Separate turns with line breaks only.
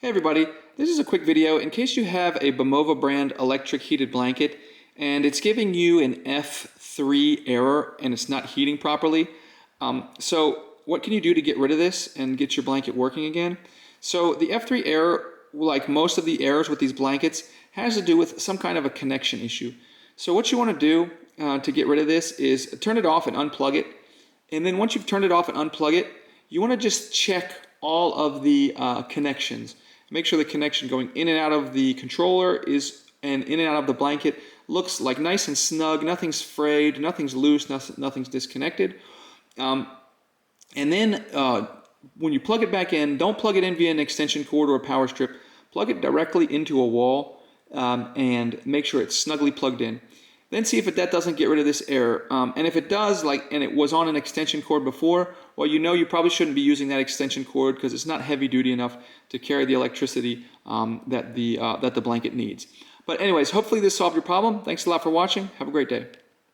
Hey everybody, this is a quick video in case you have a Bomova brand electric heated blanket and it's giving you an F3 error and it's not heating properly. So what can you do to get rid of this and get your blanket working again? So the F3 error, like most of the errors with these blankets, has to do with some kind of a connection issue. So what you want to do to get rid of this is turn it off and unplug it. And then once you've turned it off and unplug it, you want to just check all of the connections. Make sure the connection going in and out of the controller and in and out of the blanket looks like nice and snug, nothing's frayed, nothing's loose, nothing's disconnected. And then when you plug it back in, don't plug it in via an extension cord or a power strip. Plug it directly into a wall and make sure it's snugly plugged in. Then see if that doesn't get rid of this error. And if it does, and it was on an extension cord before, well, you know you probably shouldn't be using that extension cord because it's not heavy duty enough to carry the electricity that the blanket needs. But anyways, hopefully this solved your problem. Thanks a lot for watching. Have a great day.